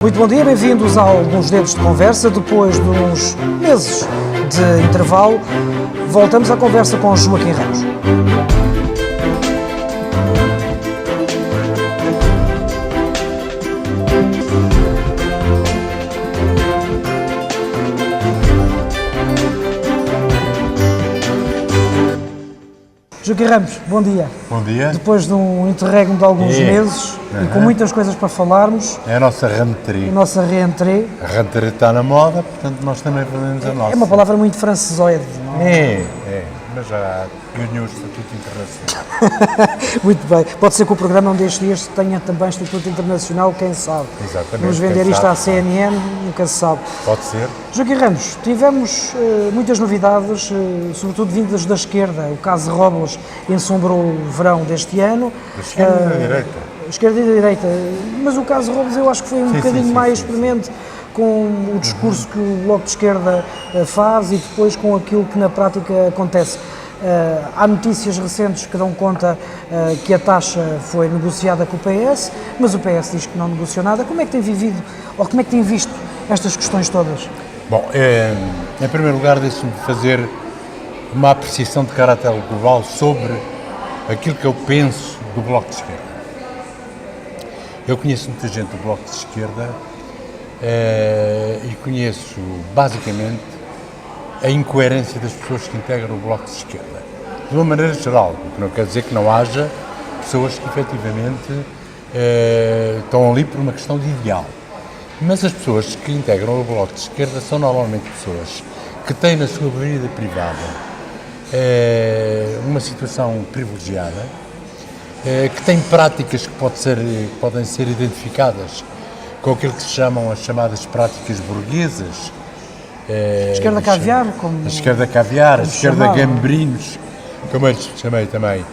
Muito bom dia, bem-vindos a alguns dedos de conversa. Depois de uns meses de intervalo, voltamos à conversa com Joaquim Ramos. Joaquim Ramos, bom dia. Bom dia. Depois de um interregno de alguns meses e com muitas coisas para falarmos. É a nossa rentrée. A nossa reentrée. A rentrée está na moda, portanto nós também fazemos a nossa. É uma palavra muito francesoide, não é? Mas já ganhou o Estatuto Internacional. Muito bem. Pode ser que o programa um destes dias tenha também Estatuto Internacional, quem sabe. Exatamente. Vamos vender isto à CNN, nunca se sabe. Pode ser. Joaquim Ramos, tivemos muitas novidades, sobretudo vindas da esquerda. O caso de Robles ensombrou o verão deste ano. Da esquerda e da direita. Esquerda e da direita. Mas o caso de Robles eu acho que foi um bocadinho mais experimente com o discurso que o Bloco de Esquerda faz e depois com aquilo que na prática acontece. Há notícias recentes que dão conta que a taxa foi negociada com o PS, mas o PS diz que não negociou nada. Como é que tem vivido, ou como é que tem visto estas questões todas? Bom, em primeiro lugar, deixe-me fazer uma apreciação de caráter global sobre aquilo que eu penso do Bloco de Esquerda. Eu conheço muita gente do Bloco de Esquerda e conheço, basicamente, a incoerência das pessoas que integram o Bloco de Esquerda. De uma maneira geral, o que não quer dizer que não haja pessoas que, efetivamente, estão ali por uma questão de ideal. Mas as pessoas que integram o Bloco de Esquerda são normalmente pessoas que têm na sua vida privada uma situação privilegiada, que têm práticas que podem ser identificadas com aquilo que se chamam as chamadas práticas burguesas. A esquerda caviar, como... A esquerda caviar, a esquerda gambrinos, como eu lhes chamei também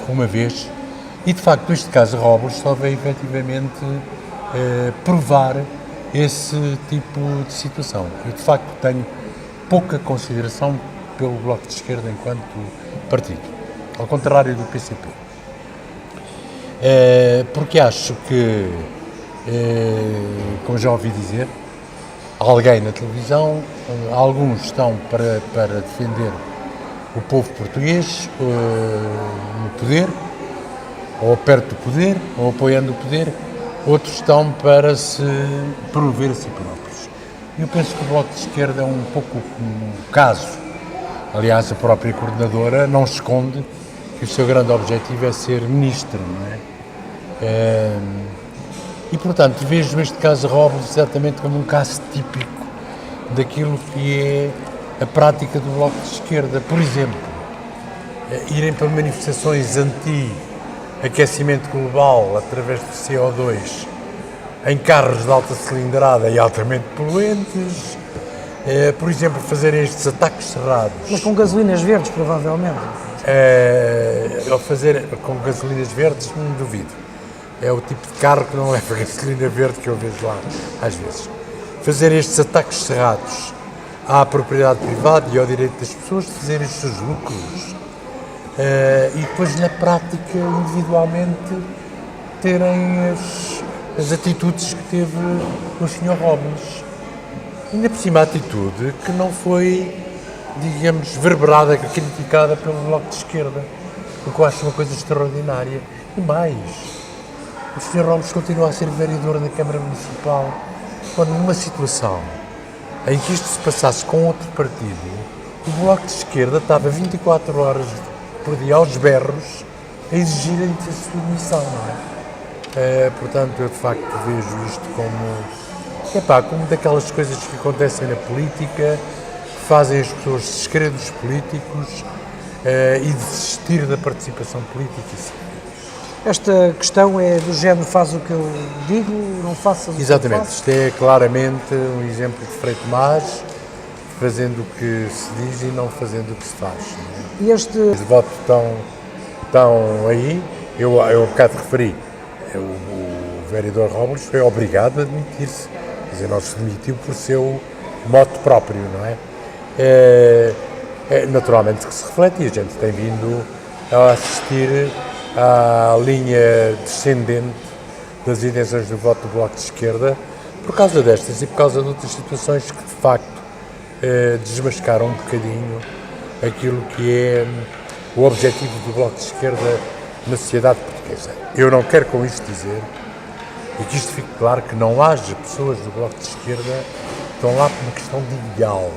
uma vez. E, de facto, neste caso, Robles só veio, efetivamente, provar esse tipo de situação. Eu, de facto, tenho pouca consideração pelo Bloco de Esquerda enquanto partido, ao contrário do PCP. Porque acho que, como já ouvi dizer, alguém na televisão, alguns estão para defender o povo português no poder, ou perto do poder, ou apoiando o poder, outros estão para se promover a si próprios. Eu penso que o Bloco de Esquerda é um pouco um caso. Aliás, a própria coordenadora não esconde que o seu grande objetivo é ser ministro, não é? E, portanto, vejo este caso de Robles exatamente como um caso típico daquilo que é a prática do Bloco de Esquerda. Por exemplo, irem para manifestações anti-aquecimento global através do CO2 em carros de alta cilindrada e altamente poluentes, por exemplo, fazerem estes ataques cerrados. Mas com gasolinas verdes, provavelmente. Ao fazer com gasolinas verdes, não duvido. É o tipo de carro que não leva gasolina verde que eu vejo lá, às vezes. Fazer estes ataques cerrados à propriedade privada e ao direito das pessoas de fazerem os seus lucros. E depois, na prática, individualmente, terem as atitudes que teve o Sr. Robles. Ainda por cima, a atitude que não foi, digamos, verberada, criticada pelo Bloco de Esquerda, o que eu acho uma coisa extraordinária. E mais, o Sr. Robles continua a ser vereador da Câmara Municipal, quando numa situação em que isto se passasse com outro partido, o Bloco de Esquerda estava 24 horas por dia aos berros a exigirem a sua demissão, não é? Portanto, eu de facto vejo isto como daquelas coisas que acontecem na política, que fazem as pessoas se esquecerem dos políticos e desistir da participação política. Esta questão é do género: faz o que eu digo, não faças o que eu faço? Exatamente, isto é claramente um exemplo de Frei Tomás, fazendo o que se diz e não fazendo o que se faz. Não é? E este... Os votos estão aí, eu há bocado referi, o vereador Robles foi obrigado a demitir-se, quer dizer, não se demitiu por seu moto próprio, não é? Naturalmente que se reflete, e a gente tem vindo a assistir à linha descendente das intenções do voto do Bloco de Esquerda, Por causa destas e por causa de outras situações que, de facto, desmascaram um bocadinho aquilo que é o objetivo do Bloco de Esquerda na sociedade portuguesa. Eu não quero com isto dizer, e que isto fique claro, que não haja pessoas do Bloco de Esquerda que estão lá por uma questão de ideal.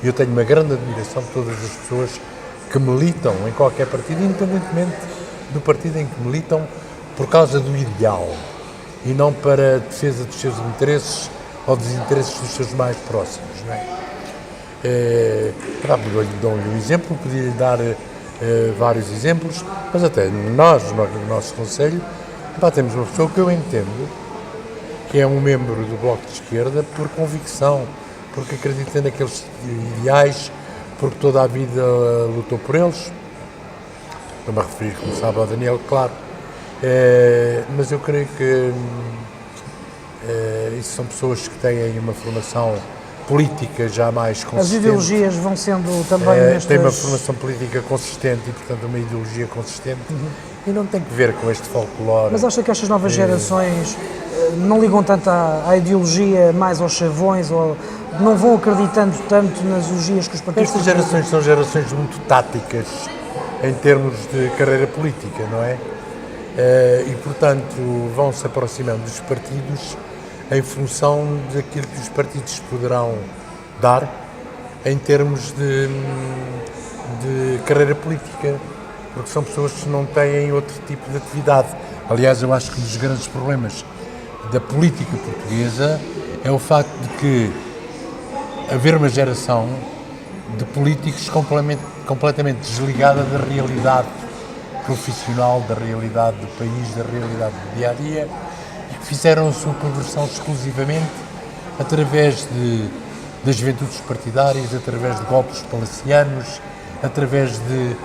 Eu tenho uma grande admiração por todas as pessoas que militam em qualquer partido, independentemente do partido em que militam, por causa do ideal, e não para a defesa dos seus interesses ou dos interesses dos seus mais próximos. Não é? Dou-lhe um exemplo, podia-lhe dar vários exemplos, mas até nós, no nosso Conselho, temos uma pessoa que eu entendo que é um membro do Bloco de Esquerda por convicção, porque acredita naqueles ideais, porque toda a vida lutou por eles. Estou-me a referir, como sabe, ao Daniel, claro. Mas eu creio que isso são pessoas que têm uma formação política já mais consistente. As ideologias vão sendo também Tem uma formação política consistente e, portanto, uma ideologia consistente. E não tem que ver com este folclore. Mas acha que estas novas gerações não ligam tanto à ideologia, mais aos chavões, ou não vão acreditando tanto nas ideologias que os partidos... Estas gerações são gerações muito táticas em termos de carreira política, não é? E, portanto, vão se aproximando dos partidos em função daquilo que os partidos poderão dar em termos de carreira política, porque são pessoas que não têm outro tipo de atividade. Aliás, eu acho que um dos grandes problemas da política portuguesa é o facto de que haver uma geração de políticos completamente desligada da realidade profissional, da realidade do país, da realidade do dia-a-dia, e que fizeram a sua conversão exclusivamente através das juventudes partidárias, através de golpes palacianos, através de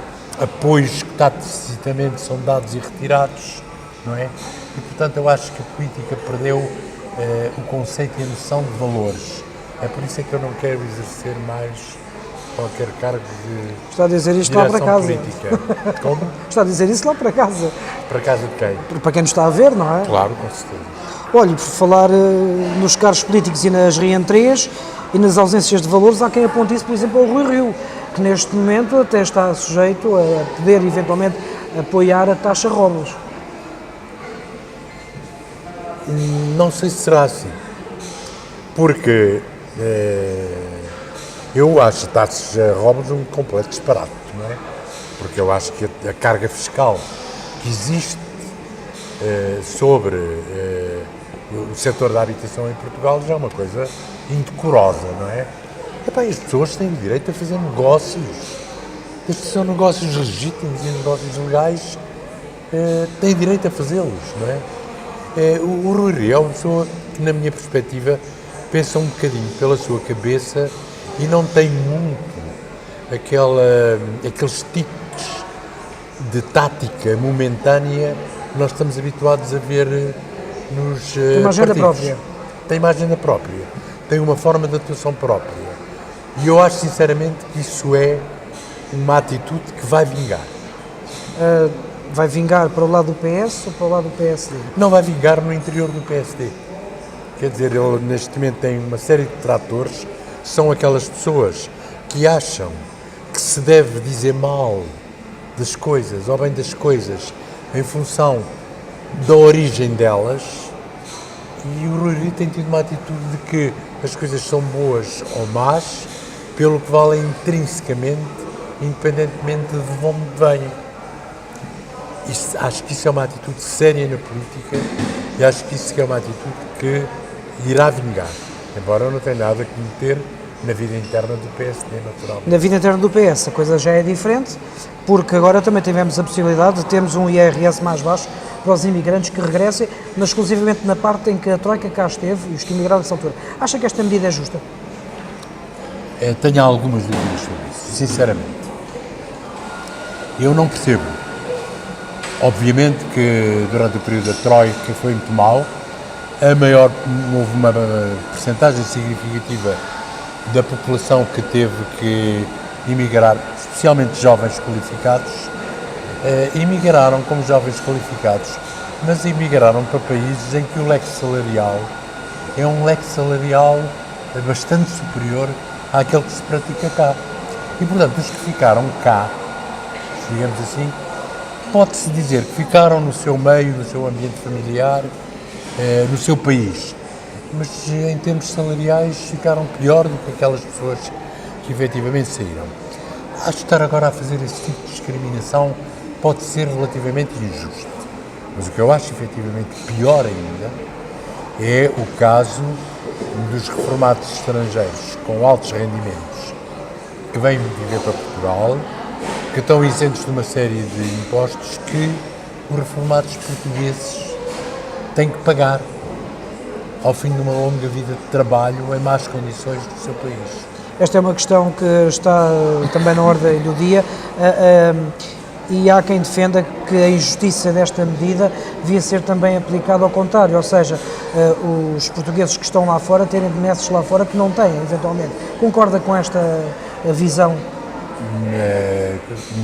apoios que taticitamente são dados e retirados, não é? E, portanto, eu acho que a política perdeu o conceito e a noção de valores. É por isso é que eu não quero exercer mais qualquer cargo de Está a dizer isto lá para casa. Política. Como? Está a dizer isso lá para casa. Para casa de quem? Para quem nos está a ver, não é? Claro, com certeza. Olha, por falar nos cargos políticos e nas reentrées e nas ausências de valores, há quem aponte isso, por exemplo, ao Rui Rio, que neste momento até está sujeito a poder eventualmente apoiar a taxa Robles. Não sei se será assim, porque eu acho a taxa Robles um completo disparate, não é? Porque eu acho que a carga fiscal que existe sobre o setor da habitação em Portugal já é uma coisa indecorosa, não é? Epá, as pessoas têm direito a fazer negócios, desde que são negócios legítimos e negócios legais, têm direito a fazê-los, não é? O Rui Rio é uma pessoa que, na minha perspectiva, pensa um bocadinho pela sua cabeça e não tem muito aqueles tipos de tática momentânea que nós estamos habituados a ver nos Tem uma agenda própria. Tem uma agenda própria, tem uma forma de atuação própria. E eu acho, sinceramente, que isso é uma atitude que vai vingar. Vai vingar para o lado do PS ou para o lado do PSD? Não vai vingar no interior do PSD. Quer dizer, ele neste momento tem uma série de detratores, são aquelas pessoas que acham que se deve dizer mal das coisas, ou bem das coisas, em função da origem delas, e o Rui Rio tem tido uma atitude de que as coisas são boas ou más, pelo que valem intrinsecamente, independentemente de onde vêm. Acho que isso é uma atitude séria na política e acho que isso é uma atitude que irá vingar, embora eu não tenha nada que meter na vida interna do PSD, naturalmente. Na vida interna do PS a coisa já é diferente, porque agora também tivemos a possibilidade de termos um IRS mais baixo para os imigrantes que regressem, mas exclusivamente na parte em que a Troika cá esteve e os que emigraram nessa altura. Acha que esta medida é justa? Tenho algumas dúvidas sobre isso, sinceramente. Eu não percebo. Obviamente que durante o período da Troika foi muito mau, houve uma percentagem significativa da população que teve que emigrar, especialmente jovens qualificados, emigraram como jovens qualificados, mas emigraram para países em que o leque salarial é um leque salarial bastante superior àquele que se pratica cá. E, portanto, os que ficaram cá, digamos assim, pode-se dizer que ficaram no seu meio, no seu ambiente familiar, no seu país, mas em termos salariais ficaram pior do que aquelas pessoas que efetivamente saíram. Acho que estar agora a fazer esse tipo de discriminação pode ser relativamente injusto, mas o que eu acho efetivamente pior ainda é o caso dos reformados estrangeiros com altos rendimentos que vêm viver para Portugal, que estão isentos de uma série de impostos que os reformados portugueses têm que pagar ao fim de uma longa vida de trabalho em más condições do seu país. Esta é uma questão que está também na ordem do dia e há quem defenda que a injustiça desta medida devia ser também aplicada ao contrário, ou seja, os portugueses que estão lá fora terem benesses lá fora que não têm, eventualmente. Concorda com esta visão?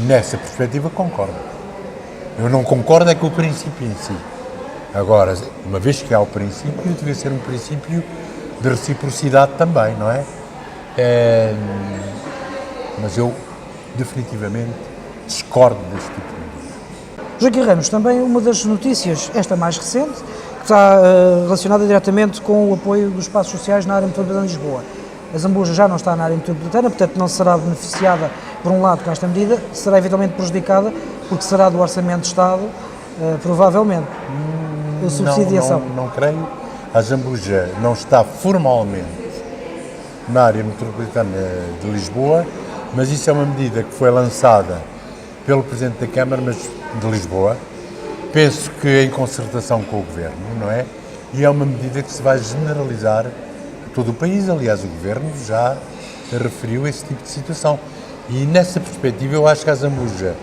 Nessa perspectiva concordo. Eu não concordo é com o princípio em si. Agora, uma vez que há o princípio, devia ser um princípio de reciprocidade também, não é? Mas eu definitivamente discordo desse tipo de medida. Joaquim Ramos, também uma das notícias, esta mais recente, que está relacionada diretamente com o apoio dos espaços sociais na área metropolitana de Lisboa. A Zambuja já não está na área metropolitana, portanto não será beneficiada, por um lado, com esta medida, será eventualmente prejudicada, porque será do Orçamento de Estado, provavelmente, a subsidiação. Não creio. A Zambuja não está formalmente na área metropolitana de Lisboa, mas isso é uma medida que foi lançada pelo Presidente da Câmara de Lisboa, penso que em concertação com o Governo, não é? E é uma medida que se vai generalizar a todo o país. Aliás, o Governo já referiu esse tipo de situação. E nessa perspectiva eu acho que a Zambuja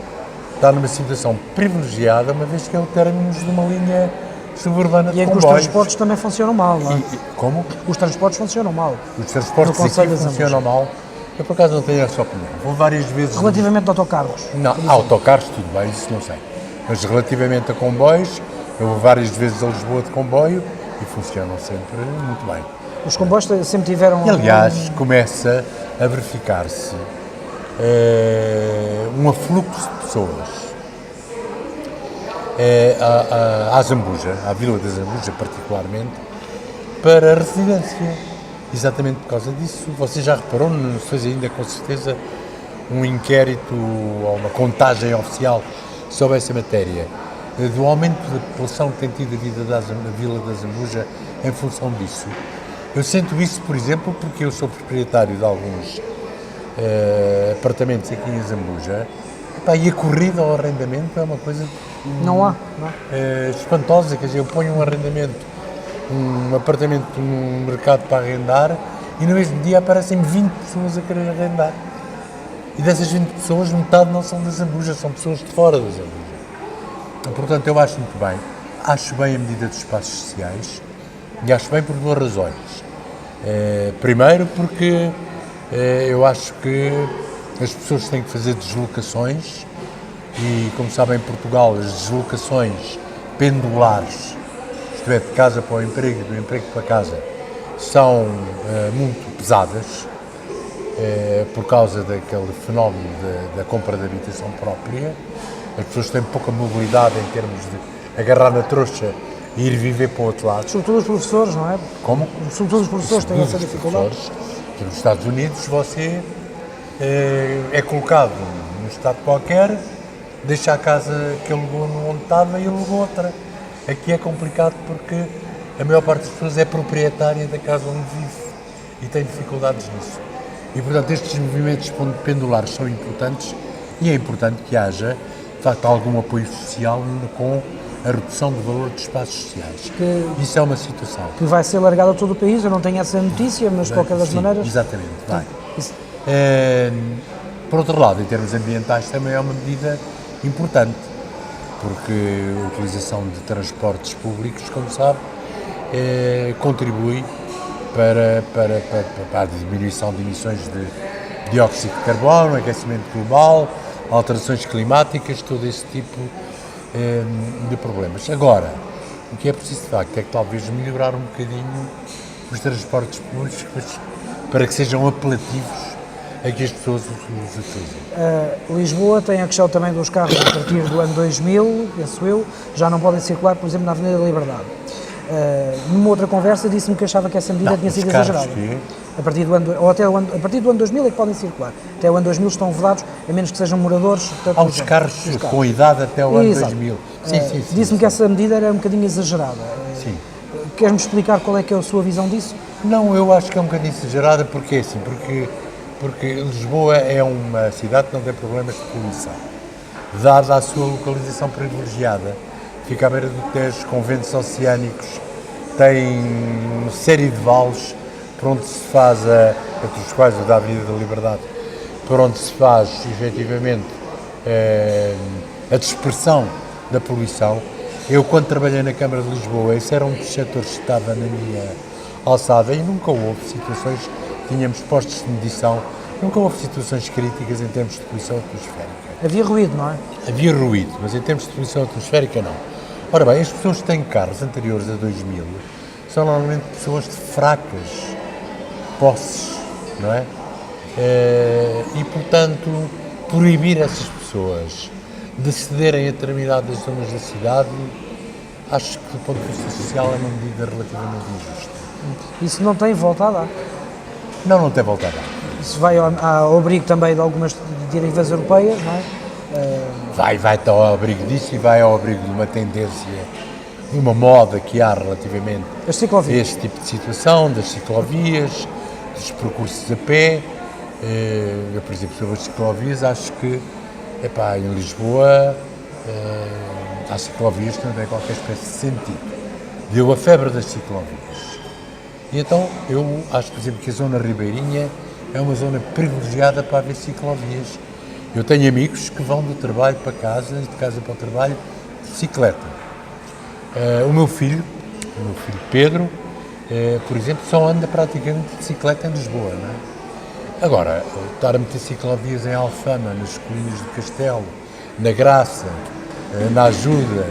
está numa situação privilegiada, uma vez que é o término de uma linha suburbana de comboios. E em que os transportes também funcionam mal, não é? Como? Os transportes funcionam mal. Os transportes aqui funcionam mal. Eu, por acaso, não tenho essa opinião. Vou várias vezes... Relativamente a autocarros? Não, autocarros, tudo bem, isso não sei. Mas relativamente a comboios, eu vou várias vezes a Lisboa de comboio e funcionam sempre muito bem. Os comboios sempre tiveram... E, aliás, começa a verificar-se um afluxo de pessoas à Zambuja, à Vila da Zambuja particularmente, para a residência. Exatamente por causa disso. Você já reparou, não se fez ainda com certeza um inquérito ou uma contagem oficial sobre essa matéria, do aumento da população que tem tido a Vila da Zambuja em função disso. Eu sinto isso, por exemplo, porque eu sou proprietário de alguns apartamentos aqui em Zambuja, e a corrida ao arrendamento é uma coisa espantosa. Quer dizer, eu ponho um arrendamento, um apartamento num mercado para arrendar e no mesmo dia aparecem 20 pessoas a querer arrendar. E dessas 20 pessoas, metade não são da Zambuja, são pessoas de fora da Zambuja. Portanto, eu acho muito bem. Acho bem a medida dos espaços sociais e acho bem por duas razões. Primeiro, porque eu acho que as pessoas têm que fazer deslocações e, como sabem, em Portugal, as deslocações pendulares, isto é, de casa para o emprego e do emprego para casa, são muito pesadas por causa daquele fenómeno da compra de habitação própria. As pessoas têm pouca mobilidade em termos de agarrar na trouxa e ir viver para o outro lado. Sobretudo os professores, não é? Como? Sobretudo os professores têm essa dificuldade. Nos Estados Unidos você é colocado num estado qualquer, deixa a casa que alugou onde estava e alugou outra. Aqui é complicado porque a maior parte das pessoas é proprietária da casa onde vive e tem dificuldades nisso. E, portanto, estes movimentos pendulares são importantes e é importante que haja, de facto, algum apoio social com a redução do valor dos espaços sociais. Isso é uma situação. Que vai ser largada a todo o país, eu não tenho essa notícia, mas de qualquer das maneiras... Exatamente, vai. Por outro lado, em termos ambientais, também é uma medida importante, porque a utilização de transportes públicos, como sabe, contribui para a diminuição de emissões de dióxido de carbono, aquecimento global, alterações climáticas, todo esse tipo de problemas. Agora, o que é preciso de facto é que talvez melhorar um bocadinho os transportes públicos para que sejam apelativos a que as pessoas os utilizem. Lisboa tem a questão também dos carros a partir do ano 2000, penso eu, já não podem circular, por exemplo, na Avenida da Liberdade. Numa outra conversa disse-me que achava que essa medida tinha sido exagerada. A partir do ano, ou até a partir do ano 2000 é que podem circular. Até o ano 2000 estão vedados, a menos que sejam moradores. Há os carros com idade até o ano 2000. Sim. Disse-me que essa medida era um bocadinho exagerada. Sim. Queres-me explicar qual é que é a sua visão disso? Não, eu acho que é um bocadinho exagerada porque porque Lisboa é uma cidade que não tem problemas de poluição. Dada a sua localização privilegiada, fica à beira do Tejo, com ventos oceânicos, tem uma série de vales por onde se faz, entre os quais o da Avenida da Liberdade, por onde se faz efetivamente a dispersão da poluição. Eu, quando trabalhei na Câmara de Lisboa, esse era um dos setores que estava na minha alçada e nunca houve situações, tínhamos postos de medição, nunca houve situações críticas em termos de poluição atmosférica. Havia ruído, não é? Havia ruído, mas em termos de poluição atmosférica não. Ora bem, as pessoas que têm carros anteriores a 2000 são normalmente pessoas de fracas posses, não é? E, portanto, proibir essas pessoas de cederem a determinadas zonas da cidade, acho que do ponto de vista social é uma medida relativamente injusta. Isso não tem volta a dar. Não tem volta a dar. Isso vai ao abrigo também de algumas diretivas europeias, não é? Vai ao abrigo disso e vai ao abrigo de uma tendência, de uma moda que há relativamente a este tipo de situação, das ciclovias, dos percursos a pé. Eu, por exemplo, sobre as ciclovias, acho que em Lisboa há ciclovias que não têm qualquer espécie de sentido. Deu a febre das ciclovias. E então eu acho, por exemplo, que a zona ribeirinha é uma zona privilegiada para haver ciclovias. Eu tenho amigos que vão do trabalho para casa, de casa para o trabalho, de bicicleta. O meu filho Pedro, por exemplo, só anda praticamente de bicicleta em Lisboa, não é? Agora, estar a meter ciclovias em Alfama, nas colinas do Castelo, na Graça, na Ajuda,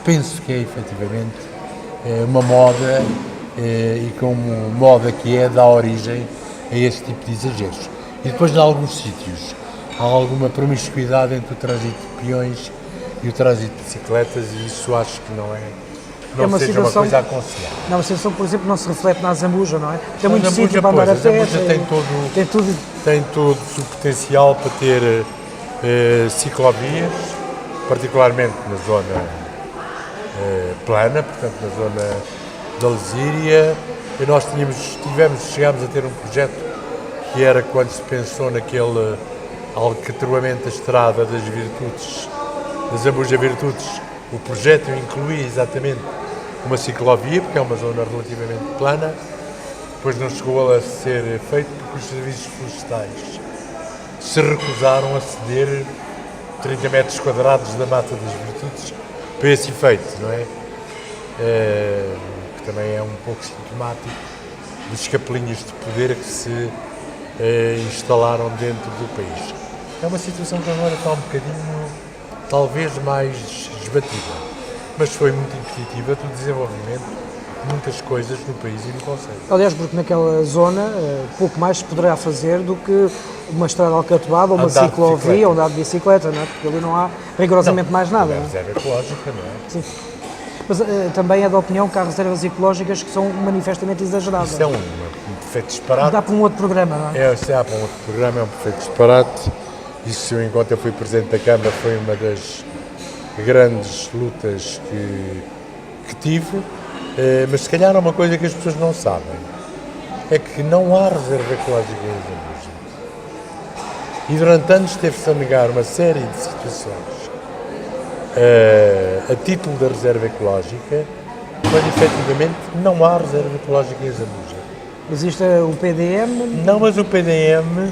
penso que é efetivamente uma moda e como moda que dá origem a esse tipo de exageros. E depois, em alguns sítios, há alguma promiscuidade entre o trânsito de peões e o trânsito de bicicletas e isso acho que não seja uma coisa a aconselhar. É uma situação que, por exemplo, não se reflete na Zambuja, não é? Tem muito sítio para andar a pé. Tem todo o potencial para ter ciclovias, particularmente na zona plana, portanto na zona da Lesíria. E nós chegámos a ter um projeto que era quando se pensou naquele alcatroamento da estrada das Virtudes, das Zambuja Virtudes. O projeto incluía exatamente uma ciclovia, porque é uma zona relativamente plana, depois não chegou a ser feito porque os serviços florestais se recusaram a ceder 30 metros quadrados da Mata das Virtudes para esse efeito, não é? Que também é um pouco sintomático dos capelinhos de poder que se instalaram dentro do país. É uma situação que agora está um bocadinho, talvez, mais esbatida, mas foi muito intuitiva do desenvolvimento de muitas coisas no país e no concelho. Aliás, porque naquela zona pouco mais se poderá fazer do que uma estrada alcatroada ou uma ciclovia ou andar de bicicleta, não é? Porque ali não há rigorosamente mais nada. É reserva ecológica, não é? Sim. Mas também é da opinião que há reservas ecológicas que são manifestamente exageradas. Isso é um perfeito disparate. Dá para um outro programa, não é? Dá para um outro programa, é um perfeito disparate. Isso, enquanto eu fui Presidente da Câmara, foi uma das grandes lutas que tive, mas se calhar há uma coisa que as pessoas não sabem, é que não há reserva ecológica em Zambuja. E durante anos teve-se a negar uma série de situações a título da reserva ecológica, quando efetivamente não há reserva ecológica em Zambuja. Existe o PDM? Não, mas o PDM,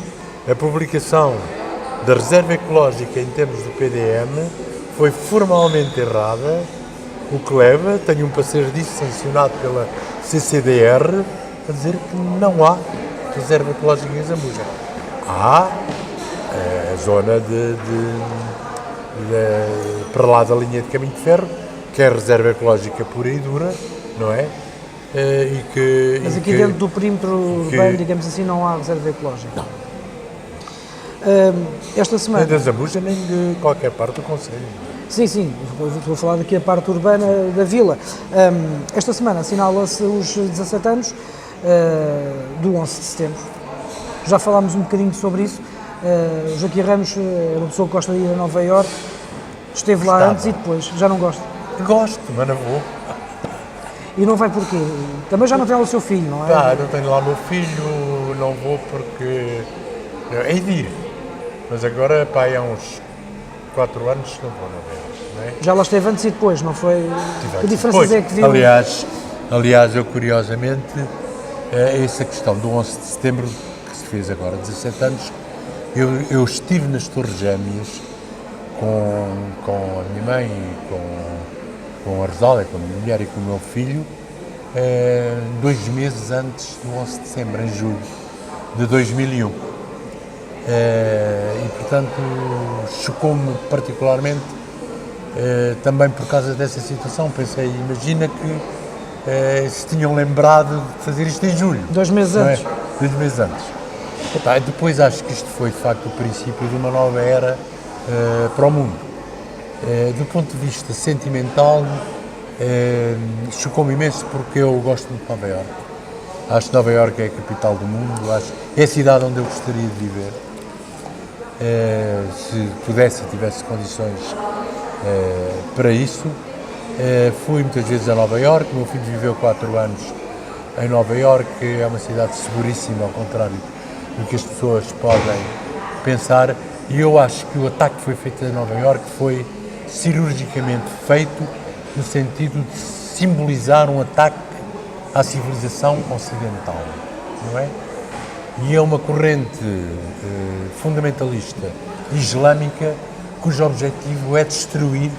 a publicação da reserva ecológica em termos do PDM foi formalmente errada, o que leva, tenho um parceiro disso sancionado pela CCDR, a dizer que não há reserva ecológica em Zambuja. Há a zona para lá da linha de caminho de ferro, que é a reserva ecológica pura e dura, não é? Mas aqui dentro do perímetro urbano, digamos assim, não há reserva ecológica? Não. Esta semana... Nem da Zambuja, nem de qualquer parte do concelho. Sim, estou a falar daqui a parte urbana da vila. Esta semana assinala-se os 17 anos do 11 de setembro. Já falámos um bocadinho sobre isso. Joaquim Ramos é uma pessoa que gosta de ir a Nova Iorque, esteve lá antes e depois, já não gosta? Gosto, mas não vou. E não vai porquê? Também já não tem lá o seu filho, não é? Não tenho lá o meu filho, não vou porque... hei de ir, mas agora, há uns 4 anos não vou, não é? Já lá esteve antes e depois, não foi? Tive Que diferenças é que viu? Aliás, eu curiosamente, essa questão do 11 de setembro, que se fez agora, 17 anos, eu estive nas Torres Gêmeas com a minha mãe e com a Rosália, com a minha mulher e com o meu filho, 2 meses antes do 11 de setembro, em julho de 2001. E, portanto, chocou-me particularmente também por causa dessa situação. Pensei, imagina que se tinham lembrado de fazer isto em julho. 2 meses antes. 2 meses antes. Depois acho que isto foi, de facto, o princípio de uma nova era para o mundo. Do ponto de vista sentimental, chocou-me imenso porque eu gosto muito de Nova Iorque. Acho que Nova Iorque é a capital do mundo, acho que é a cidade onde eu gostaria de viver. Se pudesse e tivesse condições para isso. Fui muitas vezes a Nova Iorque, meu filho viveu 4 anos em Nova Iorque, é uma cidade seguríssima, ao contrário do que as pessoas podem pensar, e eu acho que o ataque que foi feito a Nova Iorque foi cirurgicamente feito no sentido de simbolizar um ataque à civilização ocidental, não é? E é uma corrente fundamentalista islâmica cujo objetivo é destruir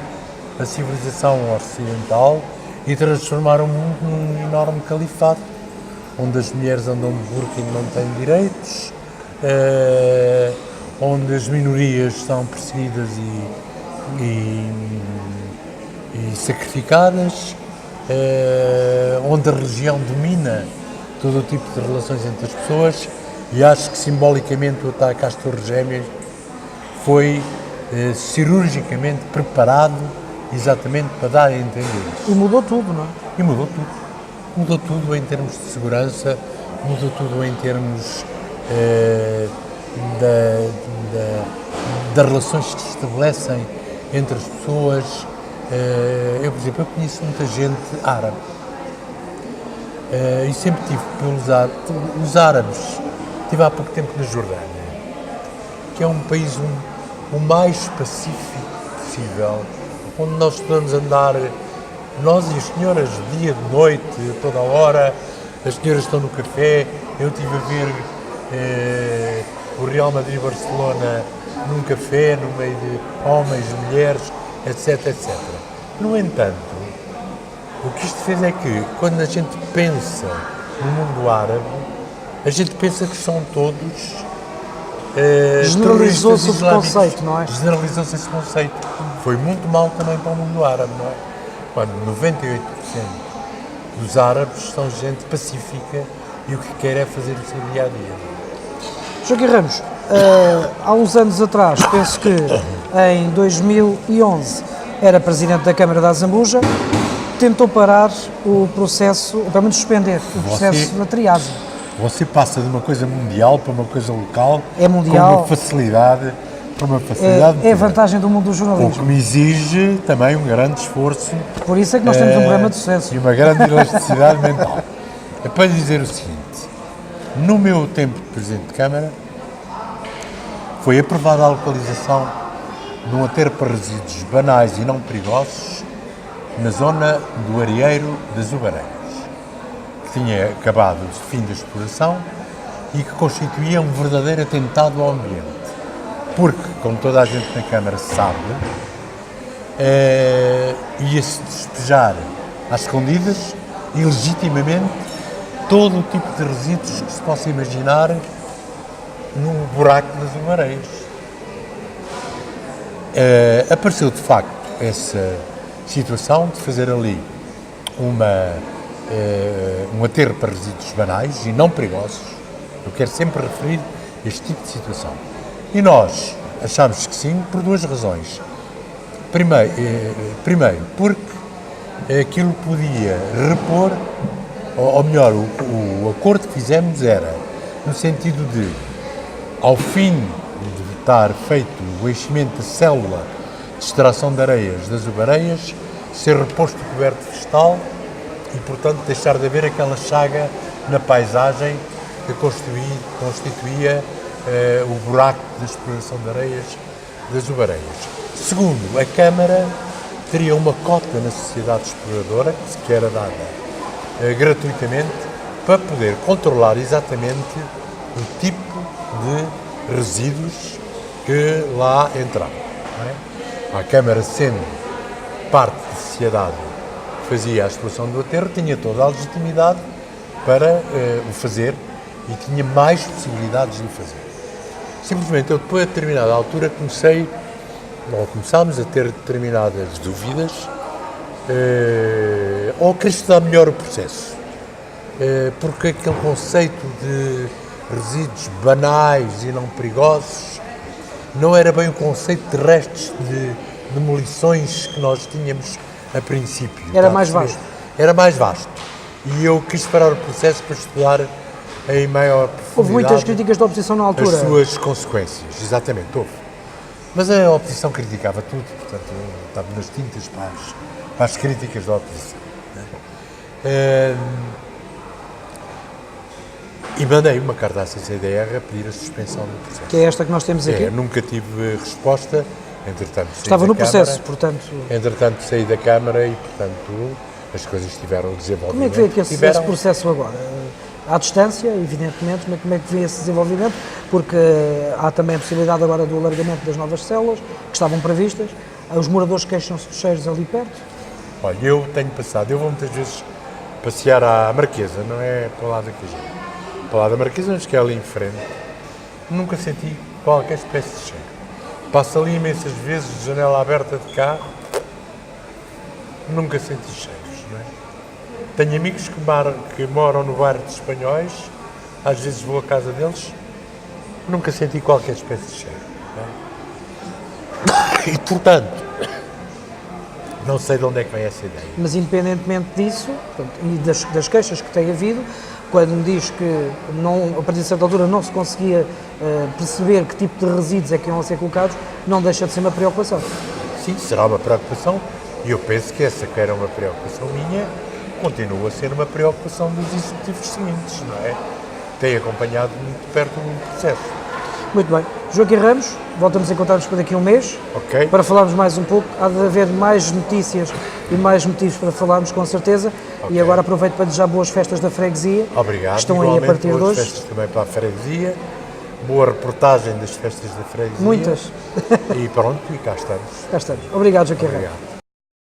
a civilização ocidental e transformar o mundo num enorme califato, onde as mulheres andam de burca e não têm direitos, onde as minorias são perseguidas e sacrificadas, onde a religião domina todo o tipo de relações entre as pessoas, e acho que simbolicamente o ataque às Torres Gêmeas foi cirurgicamente preparado exatamente para dar a entender isso. E mudou tudo, não é? E mudou tudo. Mudou tudo em termos de segurança, mudou tudo em termos das relações que se estabelecem entre as pessoas. Eu, por exemplo, conheço muita gente árabe e sempre tive pelos árabes. Estive há pouco tempo na Jordânia, que é um país o mais pacífico possível, onde nós podemos andar, nós e as senhoras, dia, de noite, toda a hora, as senhoras estão no café. Eu estive a ver o Real Madrid-Barcelona num café, no meio de homens, mulheres, etc, etc. No entanto, o que isto fez é que, quando a gente pensa no mundo árabe, a gente pensa que são todos generalizou-se o conceito, não é? Generalizou-se esse conceito. Foi muito mal também para o mundo árabe, não é? Quando 98% dos árabes são gente pacífica e o que quer é fazer o seu dia-a-dia. Joaquim Ramos, há uns anos atrás, penso que em 2011, era Presidente da Câmara da Zambuja, tentou parar o processo, ou pelo menos suspender o processo da triagem. Você passa de uma coisa mundial para uma coisa local, é mundial, com uma facilidade, é a vantagem do mundo do jornalismo. O que me exige também um grande esforço. Por isso é que nós temos um problema de sucesso. E uma grande elasticidade mental. É para lhe dizer o seguinte: no meu tempo de Presidente de Câmara, foi aprovada a localização de um aterro para resíduos banais e não perigosos na zona do Arieiro das Ubareiras, que tinha acabado o fim da exploração e que constituía um verdadeiro atentado ao ambiente. Porque, como toda a gente na Câmara sabe, ia-se despejar às escondidas e legitimamente todo o tipo de resíduos que se possa imaginar num buraco das Ubareiras. Apareceu de facto essa situação de fazer ali um aterro para resíduos banais e não perigosos. Eu quero sempre referir este tipo de situação. E nós achamos que sim, por duas razões. Primeiro, porque aquilo podia repor, ou melhor, o acordo que fizemos era no sentido de, ao fim de estar feito o enchimento da célula de extração de areias das uvareias, ser reposto o coberto vegetal e, portanto, deixar de haver aquela chaga na paisagem que constituía o buraco da exploração de areias das uvareias. Segundo, a Câmara teria uma cota na sociedade exploradora, que era dada gratuitamente, para poder controlar exatamente o tipo de resíduos que lá entravam. Não é? A Câmara, sendo parte da sociedade que fazia a exploração do aterro, tinha toda a legitimidade para o fazer e tinha mais possibilidades de o fazer. Simplesmente, eu depois, a determinada altura, começámos a ter determinadas dúvidas ou queria estudar melhor o processo. Porque aquele conceito de resíduos banais e não perigosos não era bem o conceito de restos de demolições que nós tínhamos a princípio. Era mais vasto. Era mais vasto. E eu quis parar o processo para estudar em maior profundidade. Houve muitas críticas da oposição na altura. As suas consequências, exatamente, houve. Mas a oposição criticava tudo, portanto, eu estava nas tintas para as críticas da oposição. E mandei uma carta à CCDR a pedir a suspensão do processo. Que é esta que nós temos aqui? Nunca tive resposta, entretanto saí Estava da no Câmara, processo, portanto... Entretanto saí da Câmara e, portanto, as coisas tiveram desenvolvimento. Como é que vê esse processo agora? À distância, evidentemente, mas como é que vê esse desenvolvimento? Porque há também a possibilidade agora do alargamento das novas células, que estavam previstas. Os moradores queixam-se dos cheiros ali perto. Olha, eu tenho passado, eu vou muitas vezes passear à Marquesa, não é para lá daqui, para lá da Marquesa, mas que é ali em frente. Nunca senti qualquer espécie de cheiro. Passo ali imensas vezes, de janela aberta de cá, nunca senti cheiros, não é? Tenho amigos que moram no bairro dos Espanhóis, às vezes vou à casa deles, nunca senti qualquer espécie de cheiro. Não é? E, portanto, não sei de onde é que vem essa ideia. Mas, independentemente disso, portanto, e das queixas que tem havido, quando me diz que a partir de certa altura não se conseguia perceber que tipo de resíduos é que iam a ser colocados, não deixa de ser uma preocupação. Sim, será uma preocupação, e eu penso que essa que era uma preocupação minha, continua a ser uma preocupação dos executivos seguintes, não é? Tem acompanhado muito perto do processo. Muito bem. Joaquim Ramos, voltamos a encontrar-nos por daqui a um mês, para falarmos mais um pouco. Há de haver mais notícias e mais motivos para falarmos, com certeza. E agora aproveito para desejar boas festas da freguesia. Obrigado. Que estão aí a partir de hoje. Boas festas também para a freguesia. Boa reportagem das festas da freguesia. Muitas. E pronto, e cá estamos. Cá estamos. Obrigado, Joaquim Ramos. Obrigado.